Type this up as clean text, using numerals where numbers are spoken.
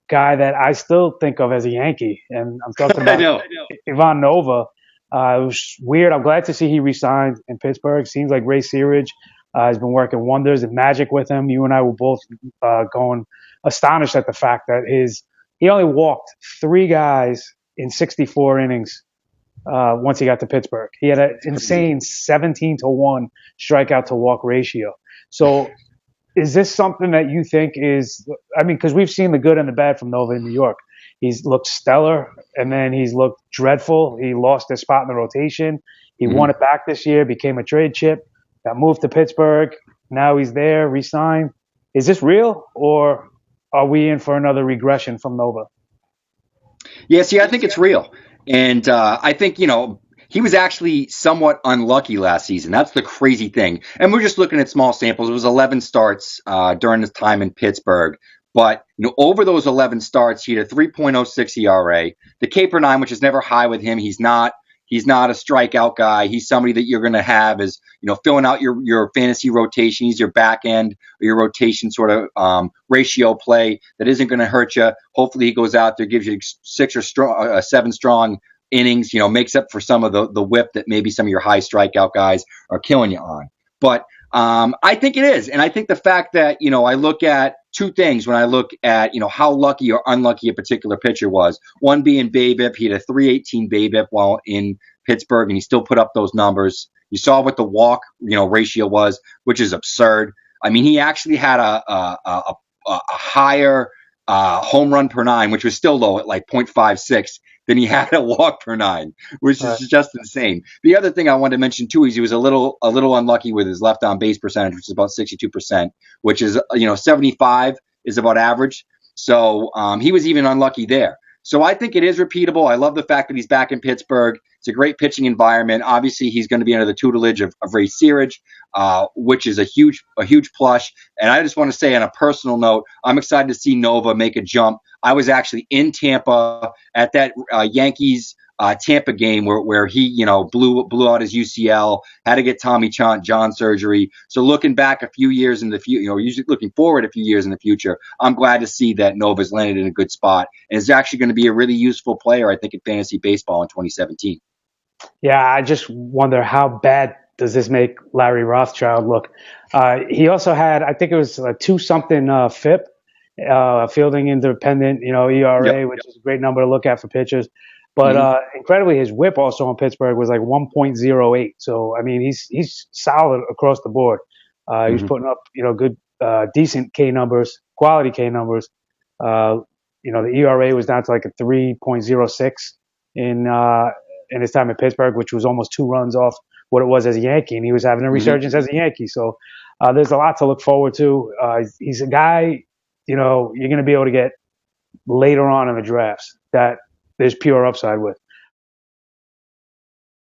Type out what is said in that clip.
guy that I still think of as a Yankee, and I'm talking I about know. Ivan Nova. It was weird. I'm glad to see he resigned in Pittsburgh. Seems like Ray Searage has been working wonders and magic with him. You and I were both going astonished at the fact that he only walked three guys in 64 innings once he got to Pittsburgh. He had an It's crazy. insane 17-1 strikeout to walk ratio. So is this something that you think is, I mean, because we've seen the good and the bad from Nova in New York. He's looked stellar, and then he's looked dreadful. He lost his spot in the rotation. He won Mhm. it back this year, became a trade chip, got moved to Pittsburgh. Now he's there, re-signed. Is this real, or are we in for another regression from Nova? Yeah, see, I think it's real. And I think, he was actually somewhat unlucky last season. That's the crazy thing. And we're just looking at small samples. It was 11 starts during his time in Pittsburgh. But, over those 11 starts, he had a 3.06 ERA. The K per nine, which is never high with him, he's not a strikeout guy. He's somebody that you're going to have as, filling out your fantasy rotation. He's your back end or your rotation sort of ratio play that isn't going to hurt you. Hopefully he goes out there, gives you seven strong innings, makes up for some of the whip that maybe some of your high strikeout guys are killing you on. But I think it is. And I think the fact that, I look at two things when I look at, how lucky or unlucky a particular pitcher was. One being BABIP. He had a 318 BABIP while in Pittsburgh, and he still put up those numbers. You saw what the walk, ratio was, which is absurd. I mean, he actually had a higher home run per nine, which was still low at like 0.56 than he had a walk per nine, which All is right. just insane. The other thing I wanted to mention too is he was a little unlucky with his left on base percentage, which is about 62%, which is 75 is about average. So he was even unlucky there. So I think it is repeatable. I love the fact that he's back in Pittsburgh. It's a great pitching environment. Obviously, he's going to be under the tutelage of Ray Searage, which is a huge plus. And I just want to say on a personal note, I'm excited to see Nova make a jump. I was actually in Tampa at that Yankees Tampa game where he blew out his UCL, had to get Tommy John surgery. So looking back a few years in the future, usually looking forward a few years in the future, I'm glad to see that Nova's landed in a good spot and is actually going to be a really useful player, I think, in fantasy baseball in 2017. Yeah, I just wonder how bad does this make Larry Rothschild look. He also had, I think it was a two something FIP, fielding independent, Yep. ERA, which is a great number to look at for pitchers. But Mm-hmm. incredibly, his WHIP also in Pittsburgh was like 1.08. So I mean, he's solid across the board. He was Mm-hmm. putting up, good, decent K numbers, quality K numbers. Uh, the ERA was down to like a 3.06 in uh, in his time in Pittsburgh, which was almost two runs off what it was as a Yankee, and he was having a Mm-hmm. resurgence as a Yankee. So there's a lot to look forward to. He's a guy, you're going to be able to get later on in the drafts that there's pure upside with.